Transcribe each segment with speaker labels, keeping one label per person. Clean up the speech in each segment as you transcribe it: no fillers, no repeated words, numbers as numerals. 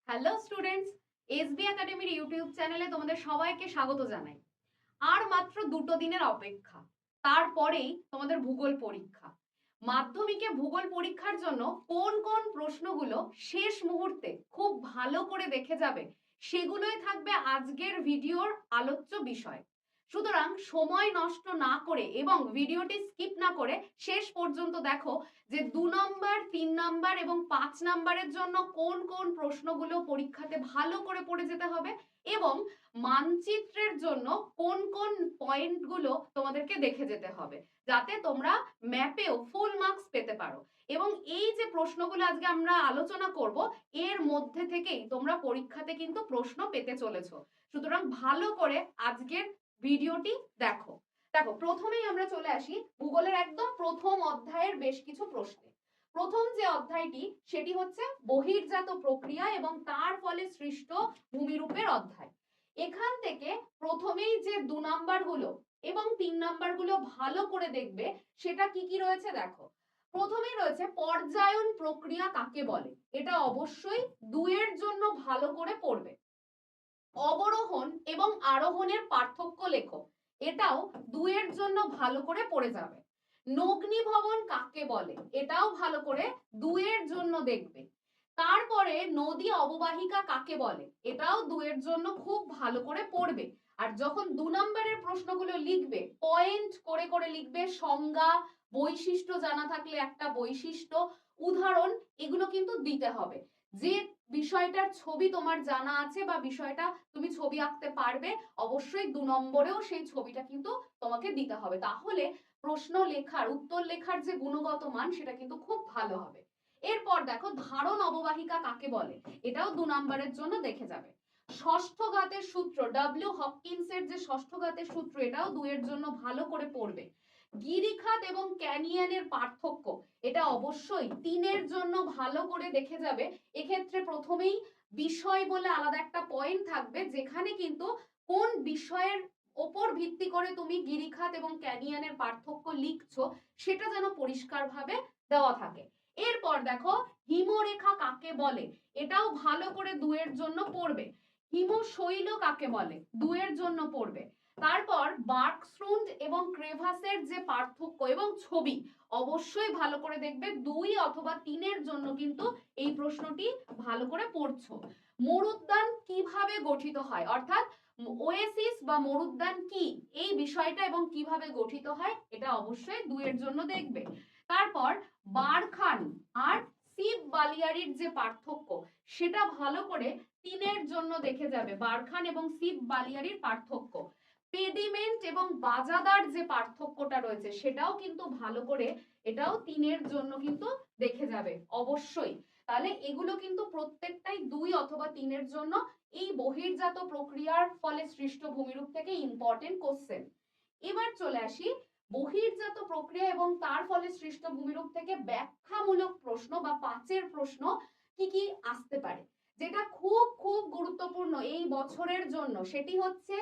Speaker 1: Hello students, SB একাডেমির YouTube চ্যানেলে তোমাদের সবাইকে স্বাগত জানাই। আর মাত্র 2 দিনের অপেক্ষা, তারপরেই তোমাদের ভূগোল পরীক্ষা। মাধ্যমিকে ভূগোল পরীক্ষার জন্য কোন কোন প্রশ্নগুলো শেষ মুহূর্তে খুব ভালো করে দেখে যাবে সেগুলোই থাকবে আজকের ভিডিওর আলোচ্য বিষয়। সুতরাং সময় নষ্ট না করে এবং ভিডিওটি স্কিপ না করে শেষ পর্যন্ত দেখো যে 2 নম্বর, 3 নম্বর এবং 5 নম্বরের জন্য কোন কোন প্রশ্নগুলো পরীক্ষাতে ভালো করে পড়ে যেতে হবে এবং মানচিত্রের জন্য কোন কোন পয়েন্টগুলো তোমাদেরকে দেখে যেতে হবে, যাতে তোমরা ম্যাপেও ফুল মার্কস পেতে পারো। এবং এই যে প্রশ্নগুলো আজকে আমরা আলোচনা করব, এর মধ্যে থেকেই তোমরা পরীক্ষাতে কিন্তু প্রশ্ন পেতে চলেছো। সুতরাং ভালো করে আজকের ভিডিওটি দেখো। দেখো, প্রথমেই আমরা চলে আসি ভূগোলের একদম প্রথম অধ্যায়ের বেশ কিছু প্রশ্নে। প্রথম যে অধ্যায়টি সেটি হচ্ছে বহির্জাত প্রক্রিয়া এবং তার ফলে সৃষ্ট ভূমিরূপের অধ্যায়। এখান থেকে প্রথমেই যে 2 নম্বর গুলো এবং 3 নম্বর গুলো ভালো করে দেখবে, সেটা কি কি রয়েছে দেখো। প্রথমেই রয়েছে পর্যায়ন প্রক্রিয়া কাকে বলে, এটা অবশ্যই 2 এর জন্য ভালো করে পড়বে। অবরোহণ এবং আরোহণের পার্থক্য লেখো, এটাও 2 এর জন্য ভালো করে পড়ে যাবে। নগ্নিভবন কাকে বলে, এটাও ভালো করে 2 এর জন্য দেখবে। তারপরে নদী অববাহিকা কাকে বলে, এটাও 2 এর জন্য খুব ভালো করে পড়বে। আর যখন 2 নম্বরের প্রশ্নগুলো লিখবে, পয়েন্ট করে করে লিখবে, সংজ্ঞা, বৈশিষ্ট্য জানা থাকলে একটা বৈশিষ্ট্য, উদাহরণ, এগুলো কিন্তু দিতে হবে। যে বিষয়টার ছবি তোমার জানা আছে বা বিষয়টা তুমি ছবি আঁকতে পারবে, অবশ্যই 2 নম্বরেও সেই ছবিটা কিন্তু তোমাকে দিতে হবে। তাহলে প্রশ্ন লেখার, উত্তর লেখার যে গুণগত মান সেটা কিন্তু খুব ভালো হবে। এরপর দেখো ধারণ অববাহিকা কাকে বলে, এটাও 2 নম্বরের জন্য দেখে যাবে। ষষ্ঠ ঘাতের সূত্র, ডব্লিউ হপকিন্সের যে ষষ্ঠ ঘাতের সূত্র, এটাও 2 এর জন্য ভালো করে পড়বে। গিরিখাত এবং ক্যানিয়নের পার্থক্য, এটা অবশ্যই 3 এর জন্য ভালো করে দেখে যাবে। এক্ষেত্রে প্রথমেই বিষয় বলে আলাদা একটা পয়েন্ট থাকবে, যেখানে কিন্তু কোন বিষয়ের ওপর ভিত্তি করে তুমি গিরিখাত এবং ক্যানিয়নের পার্থক্য লিখছো সেটা যেন পরিষ্কারভাবে দেওয়া থাকে। এরপর দেখো হিমরেখা কাকে বলে, এটাও ভালো করে 2 এর জন্য পড়বে। হিমশৈল কাকে বলে, 2 এর জন্য পড়বে। তারপর বার্কস্ট্রুন্ড এবং ক্রেভাসের যে পার্থক্য এবং ছবি, অবশ্যই ভালো করে দেখবে। 2 অথবা 3-এর জন্য কিন্তু এই প্রশ্নটি ভালো করে পড়ছো। মরুদ্যান কিভাবে গঠিত হয়, অর্থাৎ ওয়েসিস বা মরুদ্যান কি, এই বিষয়টা এবং কিভাবে গঠিত হয়, এটা অবশ্যই 2-এর জন্য দেখবে। তারপর বারখান আর সিপ বালিয়ারির যে পার্থক্য, সেটা ভালো করে 3-এর জন্য দেখে যাবে। বারখান এবং সিপ বালিয়ারির পার্থক্য। পেডিমেন্ট এবং বাজাদার যে পার্থক্যটা রয়েছে, সেটাও কিন্তু ভালো করে, এটাও 3-এর জন্য কিন্তু দেখে যাবে অবশ্যই। তাহলে এগুলো কিন্তু প্রত্যেকটাই 2 অথবা 3-এর জন্য এই বহির্জাত প্রক্রিয়ার ফলে সৃষ্ট ভূমিরূপ থেকে ইম্পর্টেন্ট কোশ্চেন। এবার চলে আসি বহির্জাত প্রক্রিয়া এবং তার ফলে সৃষ্ট ভূমিরূপ থেকে ব্যাখ্যামূলক প্রশ্ন বা 5-এর প্রশ্ন কি কি আসতে পারে, যেটা খুব খুব গুরুত্বপূর্ণ এই বছরের জন্য। সেটি হচ্ছে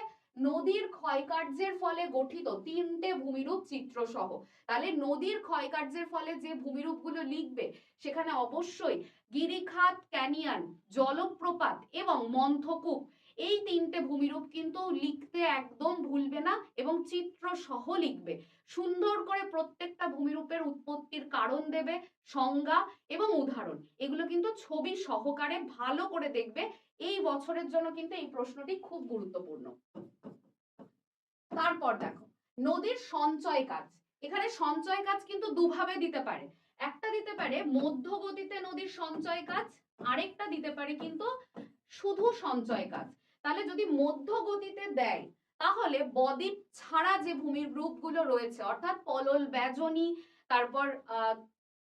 Speaker 1: নদীর ক্ষয়কার্যের ফলে গঠিত 3টে ভূমিরূপ চিত্র সহ। তাহলে নদীর ক্ষয়কার্যের ফলে যে ভূমিরূপগুলো লিখবে, সেখানে অবশ্যই গিরিখাত, ক্যানিয়ন, জলপ্রপাত এবং মন্থকূপ, এই 3টে ভূমিরূপ কিন্তু লিখতে একদম ভুলবে না এবং চিত্র সহ লিখবে। সুন্দর করে প্রত্যেকটা ভূমিরূপের উৎপত্তির কারণ দেবে, সংজ্ঞা এবং উদাহরণ, এগুলো কিন্তু ছবি সহকারে ভালো করে দেখবে। এই বছরের জন্য কিন্তু এই প্রশ্নটি খুব গুরুত্বপূর্ণ। তারপর দেখো নদীর সঞ্চয় কাজ। এখানে সঞ্চয় কাজ কিন্তু দুভাবে দিতে পারে। একটা দিতে পারে মধ্যগতিতে নদীর সঞ্চয় কাজ, আরেকটা দিতে পারে কিন্তু শুধু সঞ্চয় কাজ। তাহলে যদি মধ্যগতিতে দেয়, তাহলে বদ্বীপ ছাড়া যে ভূমির রূপগুলো রয়েছে, অর্থাৎ পলল ব্যাজনী, তারপর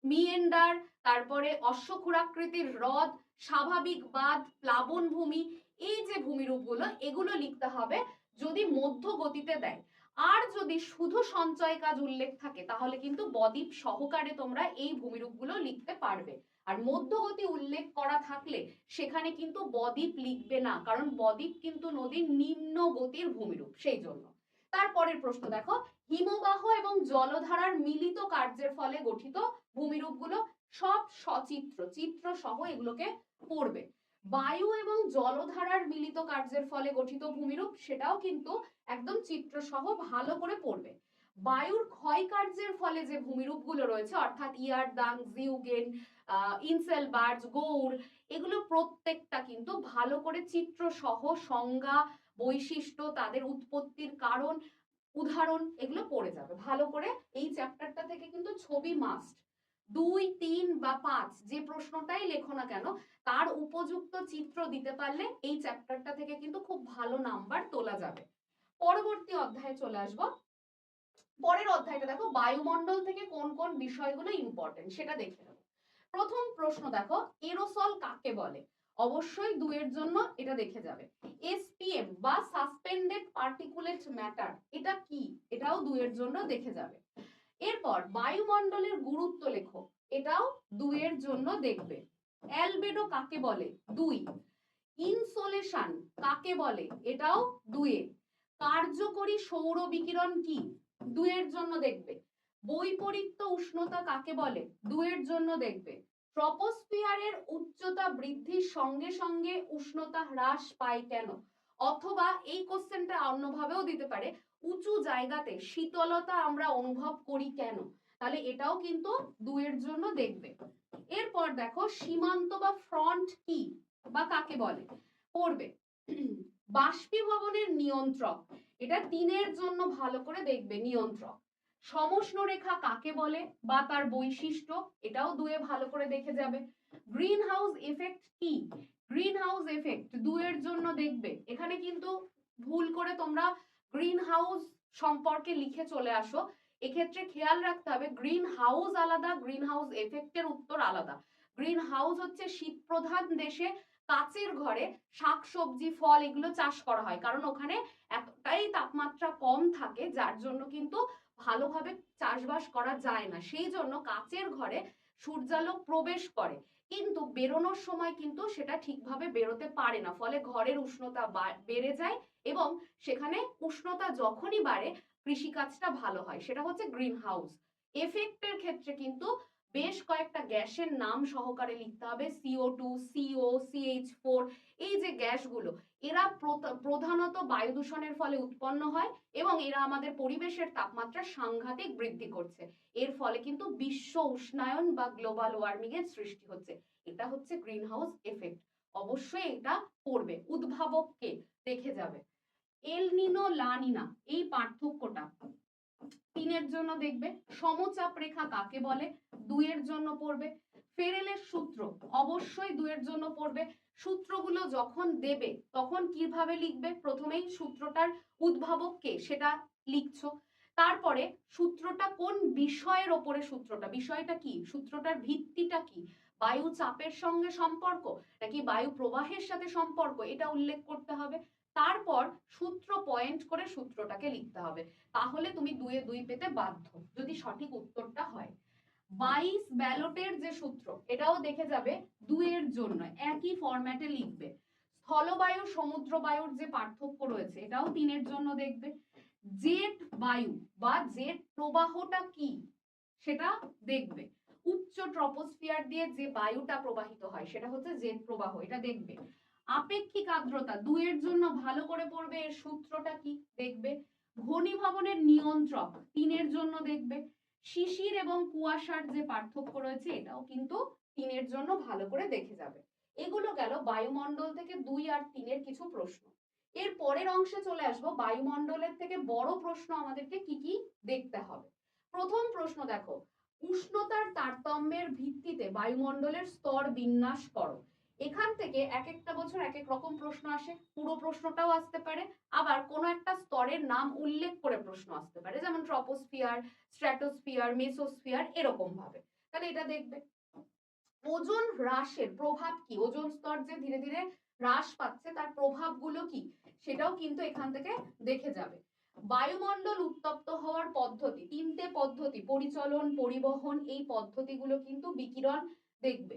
Speaker 1: মিয়েন্ডার, তারপরে অশ্বক্ষুরাকৃতির হ্রদ, স্বাভাবিক বাঁধ, প্লাবন ভূমি, এই যে ভূমিরূপগুলো, এগুলো লিখতে হবে যদি মধ্য গতিতে দেয়। আর যদি শুধু সঞ্চয় কাজ উল্লেখ থাকে, তাহলে কিন্তু বদ্বীপ সহকারে তোমরা এই ভূমিরূপগুলো লিখতে পারবে। আর মধ্যগতি উল্লেখ করা থাকলে সেখানে কিন্তু বদ্বীপ লিখবে না, কারণ বদ্বীপ কিন্তু নদীর নিম্ন গতির ভূমিরূপ, সেই জন্য। তারপরের প্রশ্ন দেখো, হিমবাহ এবং জলধারার মিলিত কার্যের ফলে গঠিত ভূমিরূপগুলো সব সচিত্র, চিত্র সহ এগুলোকে পড়বে। বায়ু এবং জলধারার মিলিত কার্যের ফলে গঠিত ভূমিরূপ, সেটাও কিন্তু একদম চিত্রসহ ভালো করে পড়বে। বায়ুর ক্ষয় কার্যের ফলে যে ভূমিরূপগুলো রয়েছে অর্থাৎ ইয়ারদাং, জিউগেন, ইনসেলবার্জ, গৌড়, এগুলো প্রত্যেকটা কিন্তু ভালো করে চিত্রসহ সংজ্ঞা, বৈশিষ্ট্য, তাদের উৎপত্তির কারণ, উদাহরণ এগুলো পড়ে যাবে ভালো করে। এই চ্যাপ্টারটা থেকে কিন্তু ছবি মাস্ট, 2, 3 বা 5 যে প্রশ্নটাই লেখো না কেন তার উপযুক্ত চিত্র দিতে পারলে এই চ্যাপ্টারটা থেকে কিন্তু খুব ভালো নাম্বার তোলা যাবে। পরবর্তী অধ্যায়ে চলে আসবো। পরের অধ্যায়টা দেখো, বায়ুমণ্ডল থেকে কোন কোন বিষয়গুলো ইম্পর্টেন্ট সেটা দেখে নেব। প্রথম প্রশ্ন দেখো, এরোসল কাকে বলে? অবশ্যই 2 এর জন্য এটা দেখে যাবে। এসপিএম বা সাসপেন্ডেড পার্টিকুলেট ম্যাটার এটা কি? এটাও 2 এর জন্য দেখে যাবে। এরপর বায়ুমণ্ডলের গুরুত্ব লেখো, এটাও 2 এর জন্য দেখবে। অ্যালবেডো কাকে বলে? 2। ইনসোলেশন কাকে বলে? এটাও 2 এ। কার্যকরী সৌর বিকিরণ কি? 2 এর জন্য দেখবে। বৈপরীত্য উষ্ণতা কাকে বলে? 2 এর জন্য দেখবে। ট্রপোস্ফিয়ারের উচ্চতা বৃদ্ধির সঙ্গে সঙ্গে উষ্ণতা হ্রাস পায় কেন? অথবা এই কোশ্চেনটা অন্যভাবেও দিতে পারে, উঁচু জায়গাতে শীতলতা আমরা অনুভব করি কেন? তাহলে এটাও কিন্তু 2 এর জন্য দেখবে। এরপর দেখো, সীমান্ত বা ফ্রন্ট কি বা কাকে বলে? পড়বে। বাষ্পীভবনের নিয়ন্ত্রক, এটা 3 এর জন্য ভালো করে দেখবে, নিয়ন্ত্রক। সমষ্ণ রেখা কাকে বলে বা তার বৈশিষ্ট্য, এটাও 2 এ ভালো করে দেখে যাবে। গ্রিন হাউস এফেক্ট কি? গ্রিন হাউস এফেক্ট 2 এর জন্য দেখবে। এখানে কিন্তু ভুল করে তোমরা গ্রিন হাউস সম্পর্কে লিখে চলে আসো, এক্ষেত্রে খেয়াল রাখতে হবে গ্রিন হাউস আলাদা, গ্রিন হাউস এফেক্টের উত্তর আলাদা। গ্রিন হাউস হচ্ছে শীত প্রধান দেশে কাচের ঘরে শাকসবজি, ফল এগুলো চাষ করা হয়, কারণ ওখানে এতটাই তাপমাত্রা কম থাকে যার জন্য কিন্তু ভালোভাবে চাষবাস করা যায় না, সেই জন্য কাচের ঘরে সূর্যালোক প্রবেশ করে কিন্তু বেরোনোর সময় কিন্তু সেটা ঠিকভাবে বেরোতে পারে না, ফলে ঘরের উষ্ণতা বেড়ে যায় এবং সেখানে উষ্ণতা যখনই বাড়ে কৃষিকাজটা ভালো হয়, সেটা হচ্ছে গ্রিন হাউস এফেক্টের ক্ষেত্রে কিন্তু বেশ কয়েকটা গ্যাসের নাম সহকারে লিখতে হবে। CO2, CO, CH4, এই যে গ্যাসগুলো এরা প্রধানত বায়ু দূষণের ফলে উৎপন্ন হয় এবং এরা আমাদের পরিবেশের তাপমাত্রা সাংঘাতিক বৃদ্ধি করছে, এর ফলে কিন্তু বিশ্ব উষ্ণায়ন বা গ্লোবাল ওয়ার্মিং এর সৃষ্টি হচ্ছে। এটা হচ্ছে গ্রিন হাউস এফেক্ট, অবশ্যই এটা পড়বে। উদ্ভাবককে দেখে যাবে। এল নিনো, লা নিনা এই পার্থক্যটা 3 এর জন্য দেখবে। সমচাপ রেখা কাকে বলে? 2 এর জন্য পড়বে। ফেরেলের সূত্র অবশ্যই 2 এর জন্য পড়বে। সূত্রগুলো যখন দেবে তখন কিভাবে লিখবে? প্রথমেই সূত্রটার উদ্ভাবক কে সেটা লিখছো, তারপরে সূত্রটা কোন বিষয়ের ওপরে, সূত্রটা বিষয়টা কি, সূত্রটার ভিত্তিটা কি, বায়ু চাপের সঙ্গে সম্পর্ক নাকি বায়ু প্রবাহের সাথে সম্পর্ক, এটা উল্লেখ করতে হবে। তারপর সূত্র পয়েন্ট করে সূত্রটাকে লিখতে হবে, তাহলে তুমি 2 এ 2 পেতে বাধ্য যদি সঠিক উত্তরটা হয়। 22 ব্যালটের যে সূত্র এটাও দেখে যাবে, 2 এর জন্য একই ফরম্যাটে লিখবে। স্থলবায়ু সমুদ্র বায়ুর যে পার্থক্য রয়েছে এটাও 3 এর জন্য দেখবে। জেট বায়ু বা জেট প্রবাহটা কি সেটা দেখবে। উচ্চ ট্রপোস্ফিয়ার দিয়ে যে বায়ুটা প্রবাহিত হয় সেটা হচ্ছে জেট প্রবাহ, এটা দেখবে। আপেক্ষিক আর্দ্রতা 2 এর জন্য ভালো করে পড়বে, এর সূত্রটা কি দেখবে। ঘনীভবনের নিয়ন্ত্রক 3 এর জন্য দেখবে। শিশির এবং কুয়াশার যে পার্থক্য রয়েছে এটাও কিন্তু 3 এর জন্য ভালো করে দেখে যাবে। এগুলো গেল বায়ুমণ্ডল থেকে 2 আর 3 এর কিছু প্রশ্ন। এর পরের অংশে চলে আসবো, বায়ুমণ্ডলের থেকে বড় প্রশ্ন আমাদেরকে কি কি দেখতে হবে। প্রথম প্রশ্ন দেখো, উষ্ণতার তারতম্যের ভিত্তিতে বায়ুমণ্ডলের স্তর বিন্যাস করো। এখান থেকে এক একটা বছর এক এক রকম প্রশ্ন আসে, পুরো প্রশ্নটাও আসতে পারে, আবার কোনো একটা স্তরের নাম উল্লেখ করে প্রশ্ন আসতে পারে, যেমন ট্রপোস্ফিয়ার, স্ট্র্যাটোস্ফিয়ার, মেসোস্ফিয়ার এরকম ভাবে। তাহলে এটা দেখবে। ওজোন হ্রাসের প্রভাব কি? ওজোন স্তর যে ধীরে ধীরে হ্রাস পাচ্ছে তার প্রভাবগুলো কি সেটাও কিন্তু এখান থেকে দেখে যাবে। বায়ুমণ্ডল উত্তপ্ত হওয়ার পদ্ধতি, 3টে পদ্ধতি, পরিচলন, পরিবহন, এই পদ্ধতিগুলো কিন্তু বিকিরণ দেখবে।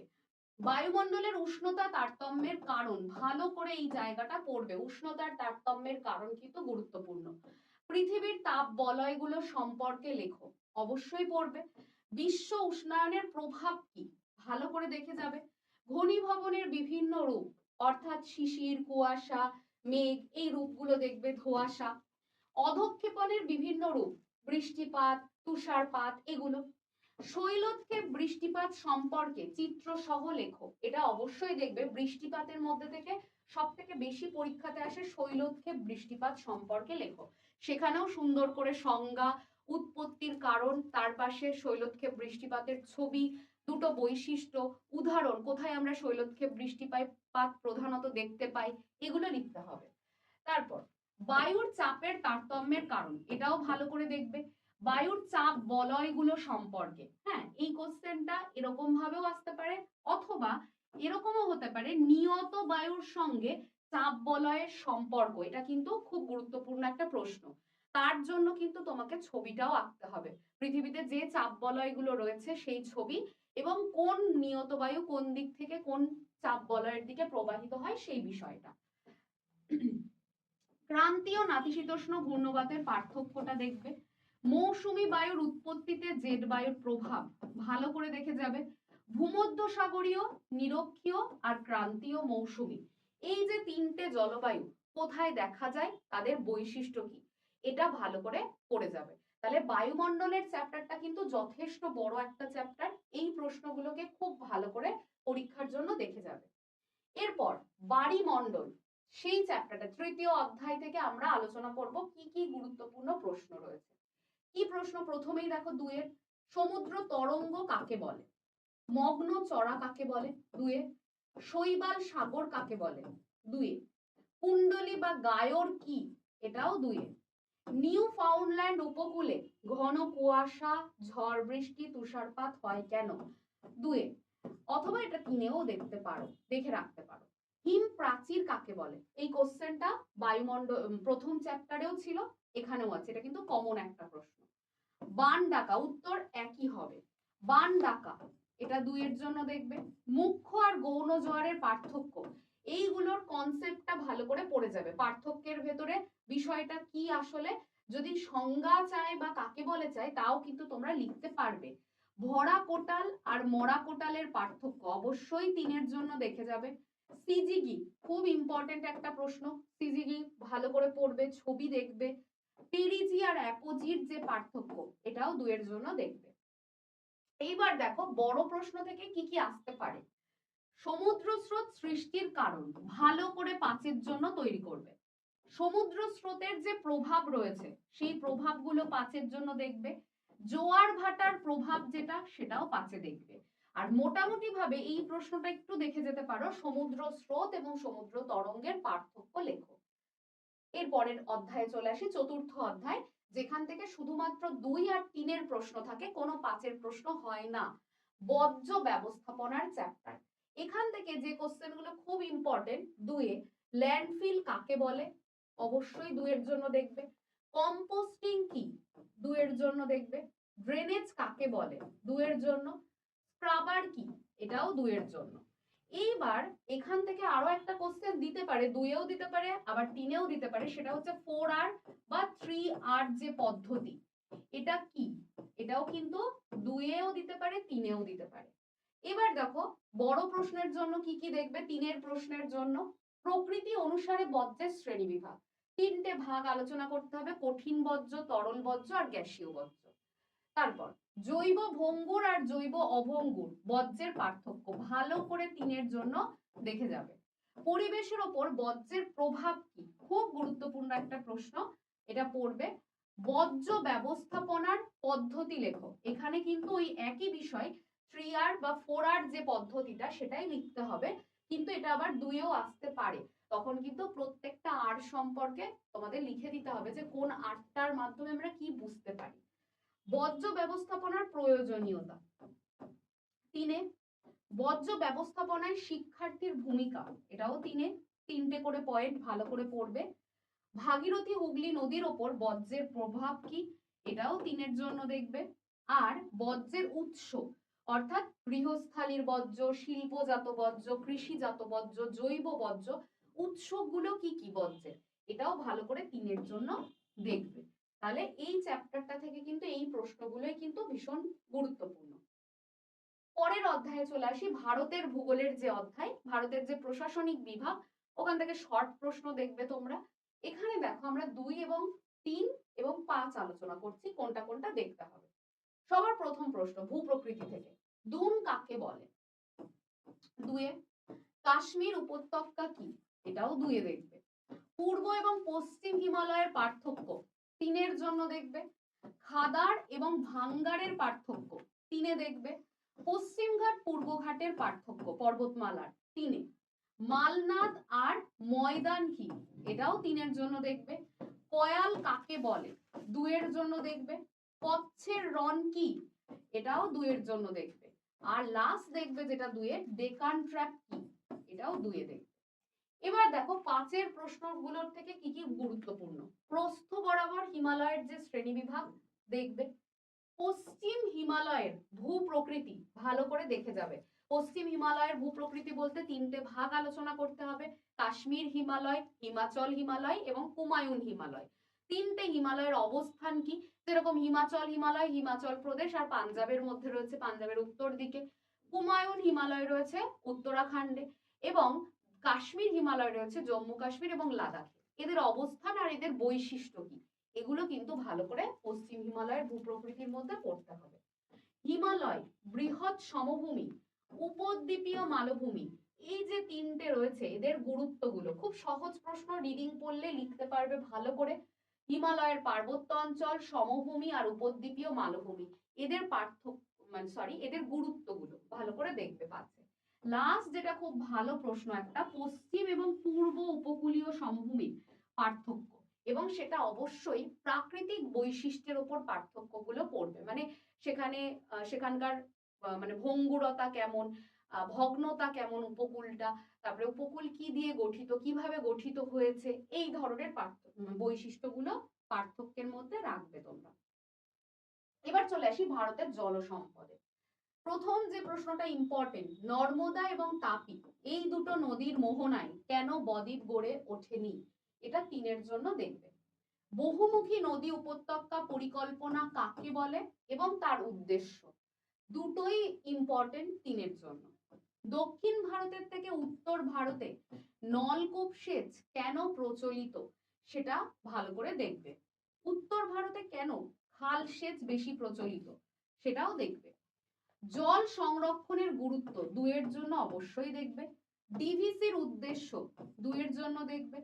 Speaker 1: বায়ুমণ্ডলের উষ্ণতা তারতম্যের কারণ, ভালো করে এই জায়গাটা পড়বে, উষ্ণতার তারতম্যের কারণ কিন্তু গুরুত্বপূর্ণ। পৃথিবীর তাপ বলয়গুলো সম্পর্কে লেখো, অবশ্যই পড়বে। বিশ্ব উষ্ণায়নের প্রভাব কি ভালো করে দেখে যাবে। ঘনীভবনের বিভিন্ন রূপ অর্থাৎ শিশির, কুয়াশা, মেঘ এই রূপগুলো দেখবে, ধোঁয়াশা। অধঃক্ষেপণের বিভিন্ন রূপ, বৃষ্টিপাত, তুষারপাত এগুলো। শৈলক্ষেপ বৃষ্টিপাত সম্পর্কে চিত্র সহ লেখো। এটা অবশ্যই দেখবে বৃষ্টিপাতের মধ্যে থেকে সব থেকে বেশি পরীক্ষাতে আসে শৈলক্ষেপ বৃষ্টিপাত সম্পর্কে লেখো। সেখানেও সুন্দর করে সংজ্ঞা, উৎপত্তির কারণ, তার পাশে শৈলক্ষেপ বৃষ্টিপাতের ছবি, দুটো বৈশিষ্ট্য, উদাহরণ, কোথায় আমরা শৈলক্ষেপ বৃষ্টিপাত প্রধানত দেখতে পাই, এগুলো লিখতে হবে। তারপর বায়ুর চাপের তারতম্যের কারণ, এটাও ভালো করে দেখবে। বায়ুর চাপ বলয়গুলো সম্পর্কে, হ্যাঁ, এই কোশ্চেনটা এরকম ভাবেও আসতে পারে, অথবা এরকমও হতে পারে নিয়ত বায়ুর সঙ্গে চাপ বলয়ের সম্পর্ক। এটা কিন্তু খুব গুরুত্বপূর্ণ একটা প্রশ্ন। তার জন্য কিন্তু তোমাকে ছবিটাও আঁকতে হবে, পৃথিবীতে যে চাপ বলয়গুলো রয়েছে সেই ছবি, এবং কোন নিয়ত বায়ু কোন দিক থেকে কোন চাপ বলয়ের দিকে প্রবাহিত হয় সেই বিষয়টা। ক্রান্তীয় নাতিশীতোষ্ণ ঘূর্ণবাতের পার্থক্যটা দেখবে। মৌসুমী বায়ুর উৎপত্তিতে জেট বায়ুর প্রভাব ভালো করে দেখে যাবে। ভূমধ্যসাগরীয়, নিরক্ষীয় আর ক্রান্তীয় মৌসুমী, এই যে তিনটে জলবায়ু কোথায় দেখা যায়, তাদের বৈশিষ্ট্য কি, এটা ভালো করে পড়ে যাবে। তাহলে বায়ুমণ্ডলের চ্যাপ্টারটা কিন্তু যথেষ্ট বড় একটা চ্যাপ্টার। এই প্রশ্নগুলোকে খুব ভালো করে পরীক্ষার জন্য দেখে যাবে। এরপর বায়ুমণ্ডল, সেই চ্যাপ্টারটা তৃতীয় অধ্যায় থেকে আমরা আলোচনা করব কি কি গুরুত্বপূর্ণ প্রশ্ন রয়েছে। কি প্রশ্ন? প্রথমেই দেখো দুয়ের, সমুদ্র তরঙ্গ কাকে বলে? মগ্ন চড়া কাকে বলে? দুয়ে। শৈবাল সাগর কাকে বলে? দুয়ে। কুণ্ডলী বা গায়র কি? এটাও দুয়ে। নিউ ফাউন্ডল্যান্ড উপকূলে ঘন কুয়াশা, ঝড় বৃষ্টি, তুষারপাত হয় কেন? দুয়ে। অথবা এটা তিনেও দেখতে পারো, দেখে রাখতে পারো। হিম প্রাচীর কাকে বলে? এই কোশ্চেনটা বায়ুমণ্ডল প্রথম চ্যাপ্টারেও ছিল, এখানেও আছে, এটা কিন্তু কমন একটা প্রশ্ন। বান ডাকা, উত্তর একই হবে, বান ডাকা, এটা দুইয়ের জন্য দেখবে। মুখ্য আর গৌণ জোয়ারের পার্থক্য, এইগুলোর কনসেপ্টটা ভালো করে পড়ে যাবে। পার্থক্যের ভেতরে বিষয়টা কি আসলে যদি সংজ্ঞা চায় বা কাকে বলে চায় তাও কিন্তু তোমরা লিখতে পারবে। ভরা কোটাল আর মরা কোটালের পার্থক্য অবশ্যই তিনের জন্য দেখে যাবে। সিজিগি খুব ইম্পর্টেন্ট একটা প্রশ্ন, সিজিগি ভালো করে পড়বে, ছবি দেখবে। পেরিজি আর অ্যাপোজির যে পার্থক্য, এটাও দুয়ের জন্য দেখবে। এইবার দেখো বড় প্রশ্ন থেকে কি কি আসতে পারে। সমুদ্র স্রোত সৃষ্টির কারণ ভালো করে পাঁচের জন্য তৈরি করবে। সমুদ্র স্রোতের যে প্রভাব রয়েছে সেই প্রভাবগুলো পাঁচের জন্য দেখবে। জোয়ার ভাটার প্রভাব যেটা, সেটাও পাঁচে দেখবে। আর মোটামুটি ভাবে এই প্রশ্নটা একটু দেখে যেতে পারো, সমুদ্র স্রোত এবং সমুদ্র তরঙ্গের পার্থক্য লেখো। এর পরের অধ্যায়ে চলে আসি, চতুর্থ অধ্যায়, যেখান থেকে শুধুমাত্র 2 আর 3 প্রশ্ন থাকে, কোনো 5 প্রশ্ন হয় না। বর্জ্য ব্যবস্থাপনার চ্যাপ্টার, এখান থেকে যে কোশ্চেনগুলো খুব ইম্পর্টেন্ট, 2 ল্যান্ডফিল কাকে বলে? অবশ্যই 2 এর জন্য দেখবে। কম্পোস্টিং কি? 2 এর জন্য দেখবে। ড্রেনেজ কাকে বলে? 2 এর জন্য। স্ক্রাবার কি? এটাও 2 এর জন্য। এইবার এখান থেকে আরো একটা কোশ্চেন দিতে পারে, 2 দিতে পারে আবার 3 দিতে পারে, সেটা হচ্ছে 4R বা 3R যে পদ্ধতি, এটা কি? এটাও কিন্তু 2 দিতে পারে, 3 দিতে পারে। এবার দেখো বড় প্রশ্নের জন্য কি কি দেখবে। 3 প্রশ্নের জন্য প্রকৃতি অনুসারে বর্জ্যের শ্রেণী বিভাগ, 3টে ভাগ আলোচনা করতে হবে, কঠিন বর্জ্য, তরল বর্জ্য আর গ্যাসীয় বর্জ্য। তারপর জৈব ভঙ্গুর আর জৈব অভঙ্গুর বর্জ্যের পার্থক্য ভালো করে 3 জন্য দেখে যাবে। পরিবেশের ওপর বর্জ্যের প্রভাব কি? খুব গুরুত্বপূর্ণ একটা প্রশ্ন, এটা পড়বে। বর্জ্য ব্যবস্থাপনার পদ্ধতি লেখো, এখানে কিন্তু ওই একই বিষয় 3R বা 4R যে পদ্ধতিটা সেটাই লিখতে হবে, কিন্তু এটা আবার 2 আসতে পারে, তখন কিন্তু প্রত্যেকটা আর সম্পর্কে তোমাদের লিখে দিতে হবে যে কোন আরটার মাধ্যমে আমরা কি বুঝতে পারি। বর্জ্য ব্যবস্থাপনার প্রয়োজনীয়তা 3, বর্জ্য ব্যবস্থাপনায় শিক্ষার্থীর ভূমিকা, এটাও 3টে করে পয়েন্ট ভালো করে পড়বে। ভাগীরথী হুগলি নদীর ওপর বর্জ্যের প্রভাব কি? এটাও 3 জন্য দেখবে। আর বর্জ্যের উৎস, অর্থাৎ গৃহস্থালীর বর্জ্য, শিল্পজাত বর্জ্য, কৃষিজাত বর্জ্য, জৈব বর্জ্য, উৎসগুলো কি কি বর্জ্যের, এটাও ভালো করে 3 জন্য দেখবে। তাহলে এই চ্যাপ্টারটা থেকে কিন্তু এই প্রশ্নগুলোই কিন্তু ভীষণ গুরুত্বপূর্ণ। পরের অধ্যায়ে চলে আসি, ভারতের ভূগোলের যে অধ্যায়, ভারতের যে প্রশাসনিক বিভাগ, ওখান থেকে শর্ট প্রশ্ন দেখবে তোমরা। এখানে দেখো আমরা 2 এবং 3 এবং 5 আলোচনা করছি, কোনটা কোনটা দেখতে হবে। সবার প্রথম প্রশ্ন ভূপ্রকৃতি থেকে, দুন কাকে বলে? 2 কাশ্মীর উপত্যকা কি? এটাও 2 দেখবে। পূর্ব এবং পশ্চিম হিমালয়ের পার্থক্য 3 জন্য দেখবে। খাদার এবং ভাঙ্গারের পার্থক্য 3 দেখবে। পশ্চিমঘাট পূর্বঘাটের পার্থক্য পর্বতমালার 3। মালনাদ আর ময়দান কি? এটাও 3 জন্য দেখবে। কয়াল কাকে বলে? 2 জন্য দেখবে। কচ্ছের রণ কি? এটাও 2 জন্য দেখবে। আর লাস্ট দেখবে যেটা 2, ডেকান ট্র্যাপ কি? এটাও 2 দেখবে। এবার দেখো 5 প্রশ্নগুলোর থেকে কি কি গুরুত্বপূর্ণ। প্রস্থ বরাবর হিমালয়ের যে শ্রেণীবিভাগ দেখবে। পশ্চিম হিমালয়ের ভূপ্রকৃতি ভালো করে দেখে যাবে। পশ্চিম হিমালয়ের ভূপ্রকৃতি বলতে 3টে ভাগ আলোচনা করতে হবে, কাশ্মীর হিমালয়, হিমাচল হিমালয় এবং কুমায়ুন হিমালয়। 3টে হিমালয়ের অবস্থান কি, যেরকম হিমাচল হিমালয় হিমাচল প্রদেশ আর পাঞ্জাবের মধ্যে রয়েছে, পাঞ্জাবের উত্তর দিকে। কুমায়ুন হিমালয় রয়েছে উত্তরাখণ্ডে, এবং কাশ্মীর হিমালয় রয়েছে জম্মু কাশ্মীর এবং লাদাখে। এদের অবস্থান আর এদের বৈশিষ্ট্য কি, এগুলো কিন্তু ভালো করে পশ্চিম হিমালয়ের ভূপ্রকৃতির মধ্যে পড়তে হবে। হিমালয়, বৃহৎ সমভূমি, উপদ্বীপীয় মালভূমি, এই যে 3টে রয়েছে এদের গুরুত্বগুলো খুব সহজ প্রশ্ন, রিডিং পড়লে লিখতে পারবে ভালো করে। হিমালয়ের পার্বত্য অঞ্চল, সমভূমি আর উপদ্বীপীয় মালভূমি, এদের এদের গুরুত্বগুলো ভালো করে দেখবে পাচ্ছে। লাস্ট যেটা খুব ভালো প্রশ্ন একটা, পশ্চিম এবং পূর্ব উপকূলীয় সমভূমির পার্থক্য, এবং সেটা অবশ্যই প্রাকৃতিক বৈশিষ্ট্যের উপর পার্থক্যগুলো পড়বে, মানে সেখানকার মানে ভঙ্গুরতা কেমন, ভগ্নতা কেমন উপকূলটা, তারপরে উপকূল কি দিয়ে গঠিত, কিভাবে গঠিত হয়েছে, এই ধরনের বৈশিষ্ট্যগুলো পার্থক্যের মধ্যে রাখবে তোমরা। এবার চলে আসি ভারতের জল সম্পদে। প্রথম যে প্রশ্নটা ইম্পর্টেন্ট, নর্মদা এবং তাপি এই দুটো নদীর মোহনায় কেন বদ্বীপ গড়ে ওঠেনি? এটা 3 জন্য দেখবে। বহুমুখী নদী উপত্যকা পরিকল্পনা কাকে বলে এবং তার উদ্দেশ্য, দুটোই ইম্পর্টেন্ট 3 জন্য। দক্ষিণ ভারতের থেকে উত্তর ভারতে নলকূপ সেচ কেন প্রচলিত, সেটা ভালো করে দেখবে। উত্তর ভারতে কেন খাল সেচ বেশি প্রচলিত, সেটাও দেখবে। জল সংরক্ষণের গুরুত্ব 2 জন্য অবশ্যই দেখবে। ডিভিসির উদ্দেশ্য 2 জন্য দেখবে।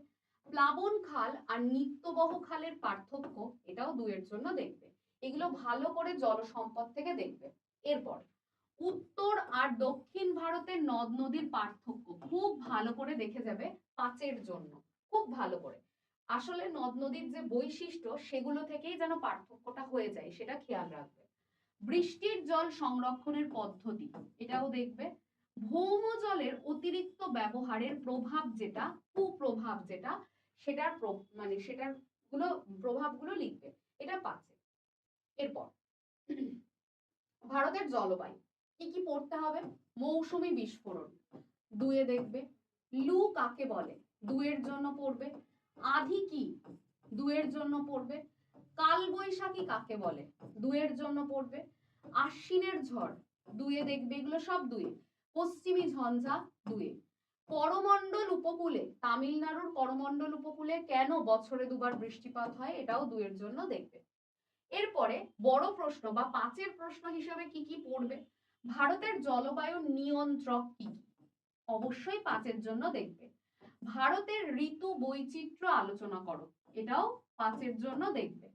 Speaker 1: প্লাবন খাল আর নিত্যবহ খালের পার্থক্য, এটাও 2 জন্য দেখবে। এগুলো ভালো করে জল সম্পদ থেকে দেখবে। এরপর উত্তর আর দক্ষিণ ভারতের নদ নদীর পার্থক্য খুব ভালো করে দেখে যাবে 5 জন্য, খুব ভালো করে। আসলে নদ নদীর যে বৈশিষ্ট্য সেগুলো থেকেই যেন পার্থক্যটা হয়ে যায়, সেটা খেয়াল রাখবে। বৃষ্টির জল সংরক্ষণের পদ্ধতি, এটাও দেখবে। ভৌম জলের অতিরিক্ত ব্যবহারের প্রভাব যেটা, কুপ্রভাব যেটা, সেটার প্রভাবগুলো লিখবে, এটা 5। এরপর ভারতের জলবায়ু কি কি পড়তে হবে। মৌসুমী বিস্ফোরণ 2 দেখবে। লু কাকে বলে 2 জন্য পড়বে। আধি কি 2 জন্য পড়বে। কালবৈশাখী কাকে বলে 2 জন্য পড়বে। আশ্বিনের ঝড় 2 দেখবে, এগুলো সব 2। পশ্চিমী ঝঞ্ঝা 2। করমণ্ডল উপকূলে, তামিলনাড়ুর করমণ্ডল উপকূলে কেন বছরে 2বার বৃষ্টিপাত হয়, এটাও 2 জন্য দেখবে। এরপরে বড় প্রশ্ন বা 5 প্রশ্ন হিসেবে কি কি পড়বে। ভারতের জলবায়ু নিয়ন্ত্রক কি কি, অবশ্যই 5 জন্য দেখবে। ভারতের ঋতু বৈচিত্র্য আলোচনা করো, এটাও 5 জন্য দেখবে।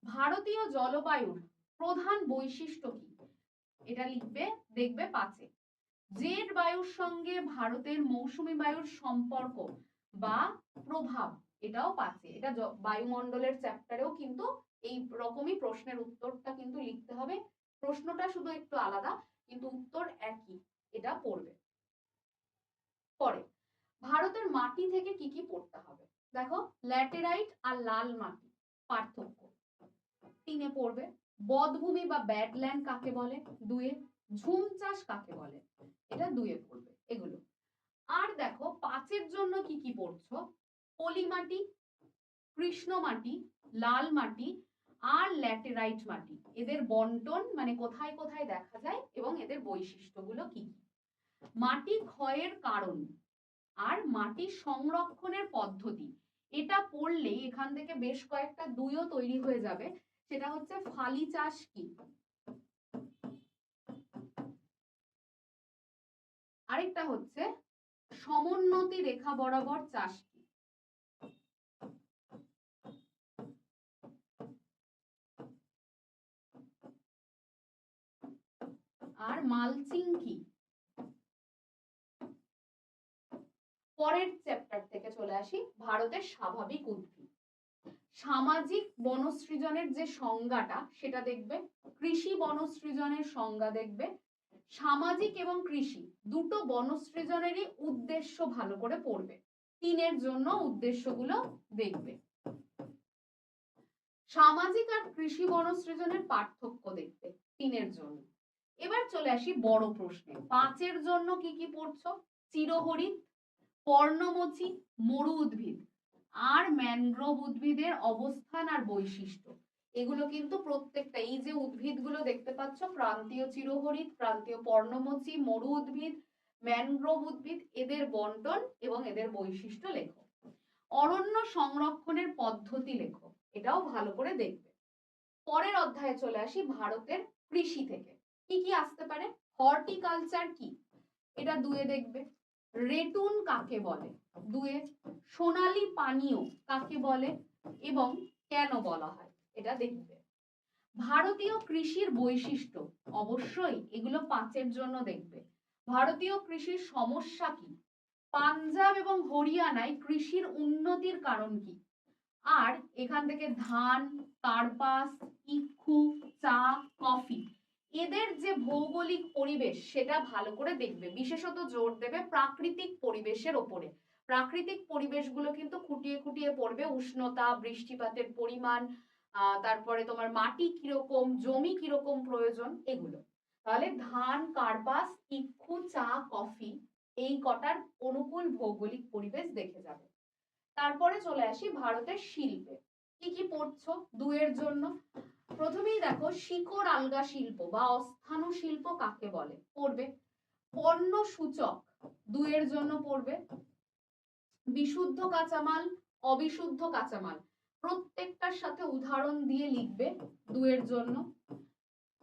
Speaker 1: ভারতীয় জলবায়ুর প্রধান বৈশিষ্ট্য কি, এটা লিখবে, দেখবে 5। জেট বায়ুর সঙ্গে ভারতের মৌসুমী বায়ুর সম্পর্ক বা প্রভাব, এটাও 5। এটা বায়ুমণ্ডলের চ্যাপ্টারেও কিন্তু এই রকমই প্রশ্নের উত্তরটা কিন্তু লিখতে হবে। প্রশ্নটা শুধু একটু আলাদা কিন্তু উত্তর একই, এটা পড়বে। পরে ভারতের মাটি থেকে কি কি পড়তে হবে, দেখো ল্যাটেরাইট আর লাল মাটি পার্থক্য 3 পড়বে। বধ্যভূমি বা ব্যাডল্যান্ড কাকে বলে 2। ঝুম চাষ কাকে বলে, এটা 2 পড়বে এগুলো। আর দেখো 5 জন্য কি কি পড়ছো, পলি মাটি, কৃষ্ণ মাটি, লাল মাটি আর ল্যাটেরাইট মাটি, এদের বন্টন মানে কোথায় কোথায় দেখা যায় এবং এদের বৈশিষ্ট্যগুলো কি কি। মাটি ক্ষয়ের কারণ আর মাটি সংরক্ষণের পদ্ধতি, এটা পড়লেই এখান থেকে বেশ কয়েকটা দুইও তৈরি হয়ে যাবে। সেটা হচ্ছে ফালি চাষ কি, আরেকটা হচ্ছে সমোন্নতি রেখা বরাবর চাষ কি, আর মালচিং কি। পরের চ্যাপ্টার থেকে চলে আসি ভারতের স্বাভাবিক উদ্ভিদ। সামাজিক বনসৃজনের যে সংজ্ঞাটা সেটা দেখবে, কৃষি বনসৃজনের সংজ্ঞা দেখবে, সামাজিক এবং কৃষি দুটো বনসৃজনেরই উদ্দেশ্য ভালো করে পড়বে, তিনের জন্য উদ্দেশ্যগুলো দেখবে। সামাজিক আর কৃষি বনসৃজনের পার্থক্য দেখবে তিনের জন্য। এবার চলে আসি বড় প্রশ্নে, পাঁচের জন্য কি কি পড়ছো, চিরহরিৎ, পর্ণমোচী, মরু উদ্ভিদ আর ম্যানগ্রোভ উদ্ভিদের অবস্থান আর বৈশিষ্ট্য। এগুলো কিন্তু প্রত্যেকটা, এই যে উদ্ভিদগুলো দেখতে পাচ্ছ, ক্রান্তীয় চিরহরিৎ, ক্রান্তীয় পর্ণমোচী, মরু উদ্ভিদ, ম্যানগ্রোভ উদ্ভিদ, এদের বন্টন এবং এদের বৈশিষ্ট্য লেখো। অরণ্য সংরক্ষণের পদ্ধতি লেখো, এটাও ভালো করে দেখবে। পরের অধ্যায়ে চলে আসি ভারতের কৃষি থেকে কি কি আসতে পারে। হর্টিকালচার কি, এটা দুয়ে দেখবে। রেটুন কাকে বলে, দুয়ে। সোনালী পানীয় কাকে বলে এবং কেন বলা হয়, এটা দেখবে। ভারতীয় কৃষির বৈশিষ্ট্য, অবশ্যই এগুলো পাঁচের জন্য দেখবে। ভারতীয় কৃষির সমস্যা কি, পাঞ্জাব এবং হরিয়ানায় কৃষির উন্নতির কারণ কি, আর এখান থেকে ধান, কার্পাস, ইক্ষু, চা, কফি, এদের যে ভৌগোলিক পরিবেশ সেটা ভালো করে দেখবে, বিশেষত জোর দেবে প্রাকৃতিক পরিবেশের ওপরে। প্রাকৃতিক পরিবেশগুলো কিন্তু খুঁটিয়ে খুঁটিয়ে পড়বে, উষ্ণতা, বৃষ্টিপাতের পরিমাণ, তারপরে তোমার মাটি কিরকম, জমি কিরকম প্রয়োজন, এগুলো। তাহলে ধান, কার্পাস, ইক্ষু, চা, কফি, এই কটার অনুকূল ভৌগোলিক পরিবেশ দেখে যাবে। তারপরে চলে আসি ভারতের শিল্পে কি কি পড়ছো দুয়ের জন্য। প্রথমেই দেখো শিকড় আলগা শিল্প বা অস্থানু শিল্প কাকে বলে, পড়বে। পণ্য সূচক দুয়ের জন্য পড়বে। বিশুদ্ধ কাঁচামাল, অবিশুদ্ধ কাঁচামাল, প্রত্যেকটার সাথে উদাহরণ দিয়ে লিখবে দুয়ের জন্য।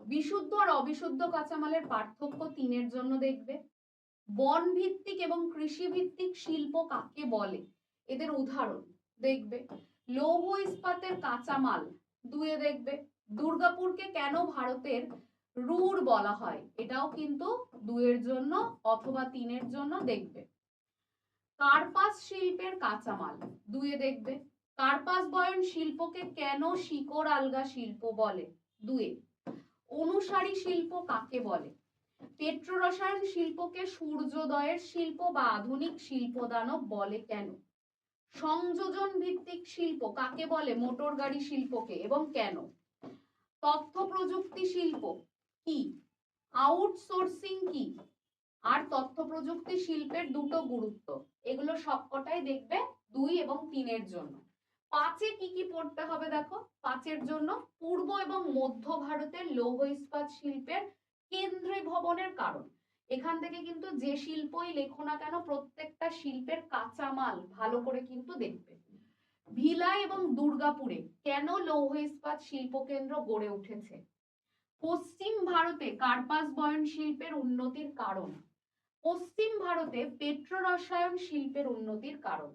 Speaker 1: বিশুদ্ধ আর অবিশুদ্ধ কাঁচামালের পার্থক্য তিনের জন্য দেখবে। বন ভিত্তিক এবং কৃষি ভিত্তিক শিল্প কাকে বলে, এদের উদাহরণ দেখবে। লৌহ ইস্পাতের কাঁচামাল দুয়ে দেখবে। দুর্গাপুরকে কেন ভারতের রুর বলা হয়, এটাও কিন্তু দুয়ের জন্য অথবা তিনের জন্য দেখবে। কার্পাস শিল্পের কাঁচামাল দুয়ে দেখবে। কার্পাস বয়ন শিল্পকে কেন শিকড় আলগা শিল্প বলে, দুয়ে। অনুসারী শিল্প কাকে বলে, পেট্রো রসায়ন শিল্পকে সূর্যোদয়ের শিল্প বা আধুনিক শিল্প দানব বলে কেন, সংযোজন ভিত্তিক শিল্প কাকে বলে, মোটর গাড়ি শিল্পকে এবং কেন, তথ্য প্রযুক্তি শিল্প কি, আউটসোর্সিং কি, আর তথ্য প্রযুক্তি শিল্পের দুটো গুরুত্ব, এগুলো সবকটাই দেখবে দুই এবং তিনের জন্য। পাঁচে কি কি পড়তে হবে দেখো, পাঁচের জন্য পূর্ব এবং মধ্য ভারতের লৌহ ইস্পাত শিল্পের কেন্দ্রীভবনের কারণ। এখান থেকে কিন্তু যে শিল্পই লেখো না কেন প্রত্যেকটা শিল্পের কাঁচামাল ভালো করে কিন্তু দেখবে। ভিলাই এবং দুর্গাপুরে কেন লৌহ ইস্পাত শিল্প কেন্দ্র গড়ে উঠেছে। পশ্চিম ভারতে কার্পাস বয়ন শিল্পের উন্নতির কারণ। পশ্চিম ভারতে পেট্রো রসায়ন শিল্পের উন্নতির কারণ।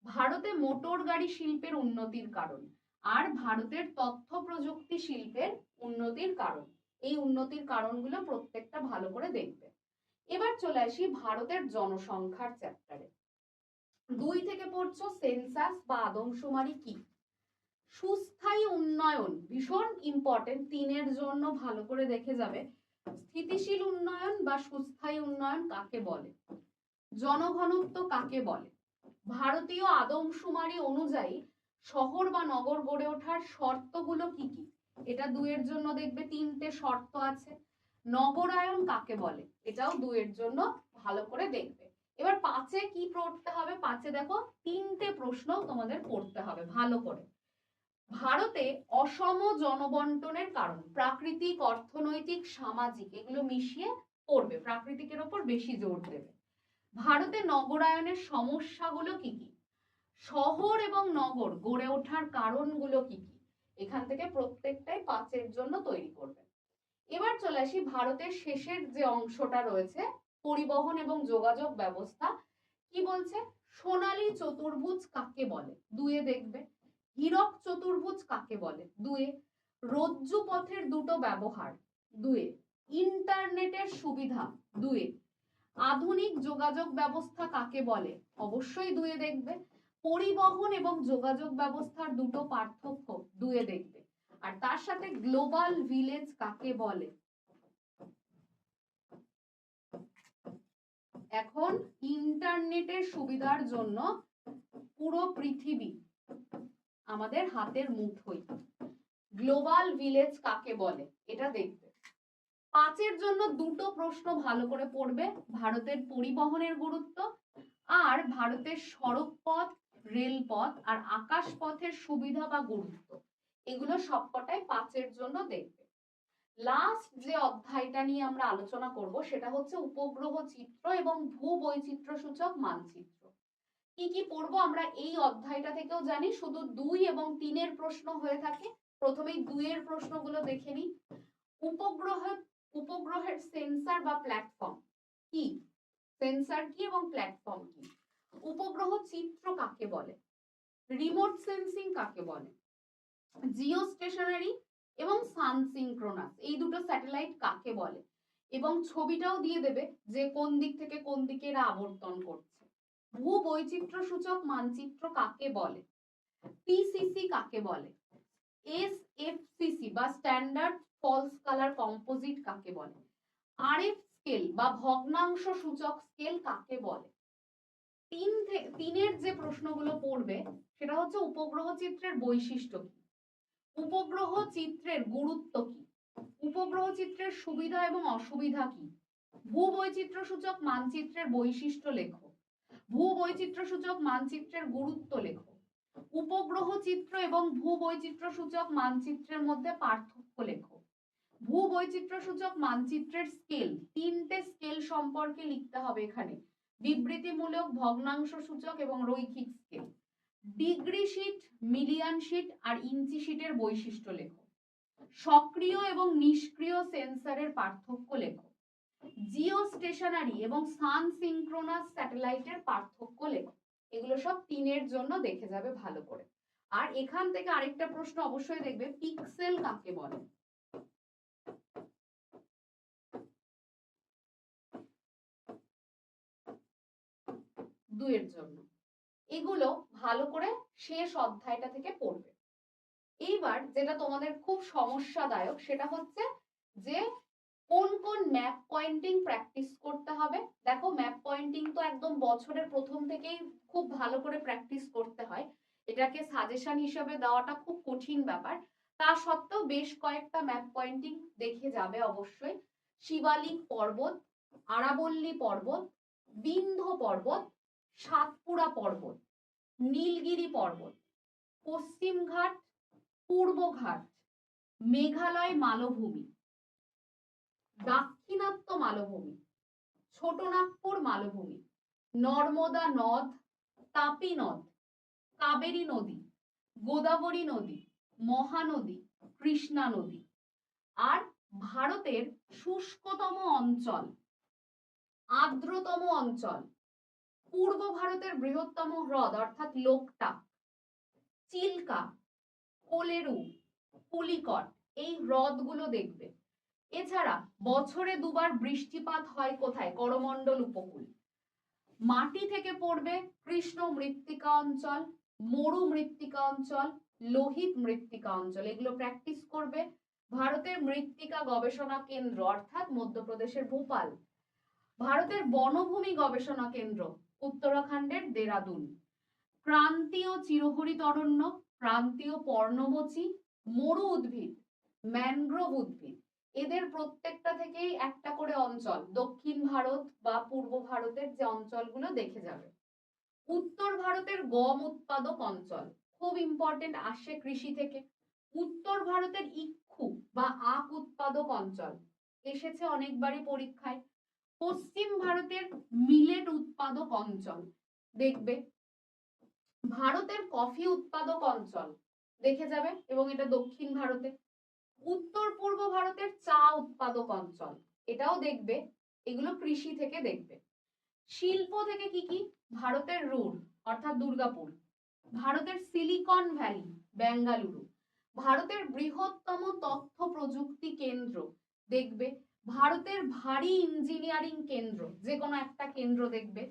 Speaker 1: ভারতে মোটর গাড়ি শিল্পের উন্নতির কারণ। আর ভারতের তথ্য প্রযুক্তি শিল্পের উন্নতির কারণ। এই উন্নতির কারণগুলো প্রত্যেকটা ভালো করে দেখবে। এবার চলে আসি ভারতের জনসংখ্যার চ্যাপ্টারে। দুই থেকে পড়ছো সেন্সাস বা আদমশুমারি কি। সুস্থায়ী উন্নয়ন ভীষণ ইম্পর্টেন্ট, তিনের জন্য ভালো করে দেখে যাবে। স্থিতিশীল উন্নয়ন বা সুস্থায়ী উন্নয়ন কাকে বলে, জনঘনত্ব কাকে বলে, ভারতীয় আদমশুমারি অনুযায়ী শহর বা নগর গড়ে ওঠার শর্তগুলো কি কি, এটা দুয়ের জন্য দেখবে, তিনটে শর্ত আছে। নগরায়ন কাকে বলে, এটাও দুয়ের জন্য ভালো করে দেখবে। এবার পাঁচে কি পড়তে হবে, পাঁচে দেখো তিনটে প্রশ্ন তোমাদের পড়তে হবে ভালো করে। ভারতে অসম জনবন্টনের কারণ প্রাকৃতিক, অর্থনৈতিক, সামাজিক এগুলো মিশিয়ে পড়বে, প্রাকৃতিকের ওপর বেশি জোর দেবে। ভারতে নগরায়নের সমস্যাগুলো কি কি, শহর এবং নগর গড়ে ওঠার কারণগুলো কি কি, এখান থেকে প্রত্যেকটাই 5 এর জন্য তৈরি করবে। এবার চলে আসি ভারতের শেষের যে অংশটা রয়েছে, পরিবহন এবং যোগাযোগ ব্যবস্থা। কি বলছে, সোনালী চতুর্ভুজ কাকে বলে, 2 এ দেখবে। হীরক চতুর্ভুজ কাকে বলে, 2 এ। রজ্জু পথের দুটো ব্যবহার, 2 এ। ইন্টারনেটের সুবিধা, 2 এ। আধুনিক যোগাযোগ ব্যবস্থা কাকে বলে, অবশ্যই 2 এ দেখবে। পরিবহন এবং যোগাযোগ ব্যবস্থার দুটো পার্থক্য, 2 এ দেখবে। আর তার সাথে গ্লোবাল ভিলেজ কাকে বলে। এখন ইন্টারনেটের সুবিধার জন্য পুরো পৃথিবী আমাদের হাতের মুঠোয়, গ্লোবাল ভিলেজ কাকে বলে এটা দেখবে। 5 এর জন্য দুটো প্রশ্ন ভালো করে পড়বে, ভারতের পরিবহনের গুরুত্ব আর ভারতের সড়ক পথ, রেলপথ আর আকাশ পথের সুবিধা বা গুরুত্ব, এগুলো সবকটাই 5 এর জন্য দেখবে। লাস্ট যে অধ্যায়টা নিয়ে আমরা আলোচনা করব সেটা হচ্ছে উপগ্রহ চিত্র এবং ভূবৈচিত্র্য সূচক মানচিত্র। কি কি পড়বো আমরা এই অধ্যায়টা থেকেও জানি, শুধু 2 এবং 3 এর প্রশ্ন হয়ে থাকে। প্রথমেই 2 এর প্রশ্নগুলো দেখে নিই। উপগ্রহের সেন্সর বা প্ল্যাটফর্ম কি, সেন্সর কি এবং প্ল্যাটফর্ম কি। উপগ্রহ চিত্র কাকে বলে, রিমোট সেন্সিং কাকে বলে, জিও স্টেশনারি এবং সান সিনক্রোনাস এই দুটো স্যাটেলাইট কাকে বলে, এবং ছবিটাও দিয়ে দেবে যে কোন দিক থেকে কোন দিকে এরা আবর্তন করছে। ভূবৈচিত্র্য সূচক মানচিত্র কাকে বলে, পিসিসি কাকে বলে, এসএফসিসি বা স্ট্যান্ডার্ড ফলস কালার কম্পোজিট কাকে বলে, আরএফ স্কেল বা ভগ্নাংশ সূচক স্কেল কাকে বলে। 3 এর যে প্রশ্নগুলো পড়বে সেটা হচ্ছে উপগ্রহ চিত্রের বৈশিষ্ট্য কি, উপগ্রহ চিত্রের গুরুত্ব কি, উপগ্রহ চিত্রের সুবিধা এবং অসুবিধা কি, ভূবৈচিত্র্য সূচক মানচিত্রের বৈশিষ্ট্য লেখো, ভূবৈচিত্র্য সূচক মানচিত্রের গুরুত্ব লেখো, উপগ্রহ চিত্র এবং ভূবৈচিত্র্য সূচক মানচিত্রের মধ্যে পার্থক্য লেখো, ভূবৈচিত্র্য সূচক মানচিত্রের স্কেল, 3টে স্কেল সম্পর্কে লিখতে হবে এখানে, বিবৃতিমূলক, ভগ্নাংশ সূচক এবং রৈখিক scale, degree sheet, million sheet আর ইঞ্চি শিটের বৈশিষ্ট্য লেখো, সক্রিয় এবং নিষ্ক্রিয় সেন্সরের পার্থক্য লেখো, জিও স্টেশনারি এবং সান সিনক্রোনাস স্যাটেলাইটের পার্থক্য লেখো। এগুলো সব 3 এর জন্য দেখে যাবে ভালো করে। আর এখান থেকে আরেকটা প্রশ্ন অবশ্যই দেখবে, পিক্সেল কাকে বলে, 2 এর জন্য। এগুলো ভালো করে শেষ অধ্যায়টা থেকে পড়বে। এইবার যেটা তোমাদের খুব সমস্যাদায়ক সেটা হচ্ছে যে কোন কোন ম্যাপ পয়েন্টিং প্র্যাকটিস করতে হবে। দেখো ম্যাপ পয়েন্টিং তো একদম বছরের প্রথম থেকেই খুব ভালো করে প্র্যাকটিস করতে হয়, এটাকে সাজেশন হিসেবে দেওয়াটা খুব কঠিন ব্যাপার। তা সত্ত্বেও বেশ কয়েকটা ম্যাপ পয়েন্টিং দেখে যাবে অবশ্যই। শিবালিক পর্বত, আরাবল্লী পর্বত, বিন্ধ্য পর্বত, সাতপুরা পর্বত, নীলগিরি পর্বত, পশ্চিমঘাট, পূর্বঘাট, মেঘালয় মালভূমি, দাক্ষিণাত্য মালভূমি, ছোটনাগপুর মালভূমি, নর্মদা নদ, তাপি নদ, কাবেরী নদী, গোদাবরী নদী, মহানদী, কৃষ্ণা নদী। আর ভারতের শুষ্কতম অঞ্চল, আর্দ্রতম অঞ্চল, পূর্ব ভারতের বৃহত্তম হ্রদ অর্থাৎ লোকটাক, চিল্কা, কোলেরু, পুলিকট, এই হ্রদগুলো দেখবে। এছাড়া বছরে 2 বার বৃষ্টিপাত হয় কোথায়, করমণ্ডল উপকূল। মাটি থেকে পড়বে কৃষ্ণ মৃত্তিকা অঞ্চল, মরু মৃত্তিকা অঞ্চল, লোহিত মৃত্তিকা অঞ্চল, এগুলো প্র্যাকটিস করবে। ভারতের মৃত্তিকা গবেষণা কেন্দ্র অর্থাৎ মধ্যপ্রদেশের ভোপাল, ভারতের বনভূমি গবেষণা কেন্দ্র উত্তরাখণ্ডের দেরাদুন, ক্রান্তীয় চিরহরিত অরণ্য, ক্রান্তীয় পর্ণমোচী, মরু উদ্ভিদ, ম্যানগ্রোভ উদ্ভিদ, এদের প্রত্যেকটা থেকেই একটা করে অঞ্চল দক্ষিণ ভারত বা পূর্ব ভারতের যে অঞ্চলগুলো দেখে যাবে। উত্তর ভারতের গম উৎপাদক অঞ্চল খুব ইম্পর্টেন্ট, আসে কৃষি থেকে। উত্তর ভারতের ইক্ষু বা আখ উৎপাদক অঞ্চল এসেছে অনেকবারই পরীক্ষায়। পশ্চিম ভারতের মিলেট উৎপাদক অঞ্চল দেখবে। ভারতের কফি উৎপাদক অঞ্চল দেখে যাবে, এবং এটা দক্ষিণ ভারতে। উত্তর পূর্ব ভারতের চা উৎপাদক অঞ্চল, এটাও দেখবে। এগুলো কৃষি থেকে দেখবে। শিল্প থেকে কি কি? ভারতের রুর অর্থাৎ দুর্গাপুর, ভারতের সিলিকন ভ্যালি বেঙ্গালুরু, ভারতের বৃহত্তম তথ্য প্রযুক্তি কেন্দ্র দেখবে, ভারতের ভারী ইঞ্জিনিয়ারিং কেন্দ্র যে কোনো একটা কেন্দ্র দেখবে।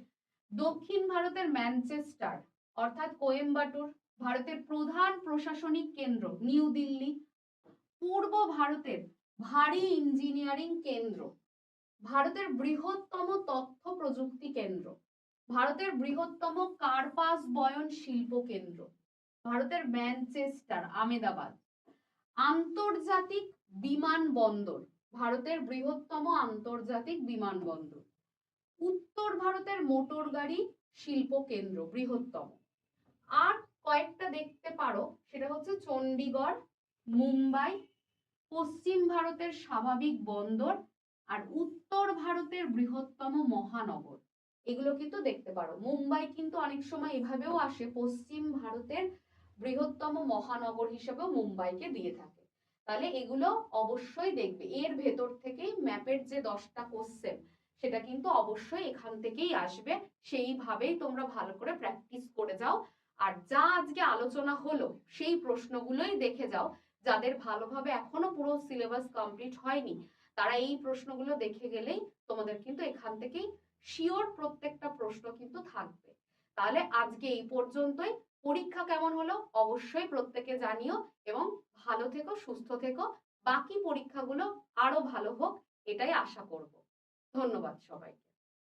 Speaker 1: দক্ষিণ ভারতের ম্যানচেস্টার অর্থাৎ কোয়েম্বাটুর, ভারতের প্রধান প্রশাসনিক কেন্দ্র নিউ দিল্লি। পূর্ব ভারতের ভারী ইঞ্জিনিয়ারিং কেন্দ্র, ভারতের বৃহত্তম তথ্য প্রযুক্তি কেন্দ্র, ভারতের বৃহত্তম কার্পাস বয়ন শিল্প কেন্দ্র, ভারতের ম্যানচেস্টার আমেদাবাদ। আন্তর্জাতিক বিমানবন্দর, ভারতের বৃহত্তম আন্তর্জাতিক বিমানবন্দর। উত্তর ভারতের মোটর গাড়ি শিল্প কেন্দ্র বৃহত্তম। আর কয়েকটা দেখতে পারো, সেটা হচ্ছে চণ্ডীগড়, মুম্বাই, পশ্চিম ভারতের স্বাভাবিক বন্দর, আর উত্তর ভারতের বৃহত্তম মহানগর। এগুলো কিন্তু দেখতে পারো। মুম্বাই কিন্তু অনেক সময় এভাবেও আসে, পশ্চিম ভারতের বৃহত্তম মহানগর হিসেবেও মুম্বাইকে দিয়ে থাকে। তাহলে এগুলো অবশ্যই দেখবে। এর ভেতর থেকেই ম্যাপের যে 10টা কোশ্চেন, সেটা কিন্তু অবশ্যই এখান থেকেই আসবে। সেইভাবেই তোমরা ভালো করে প্র্যাকটিস করে যাও। আর যা আজকে আলোচনা হলো সেই প্রশ্নগুলোই দেখে যাও। যাদের ভালোভাবে এখনো পুরো সিলেবাস কমপ্লিট হয়নি, তারা এই প্রশ্নগুলো দেখে গেলেই তোমাদের কিন্তু এখান থেকেই শিওর প্রত্যেকটা প্রশ্ন কিন্তু থাকবে। তাহলে আজকে এই পর্যন্তই। পরীক্ষা কেমন হলো অবশ্যই প্রত্যেকে জানিও, এবং ভালো থেকো, সুস্থ থেকো। বাকি পরীক্ষাগুলো আরো ভালো হোক এটাই আশা করব। ধন্যবাদ সবাইকে।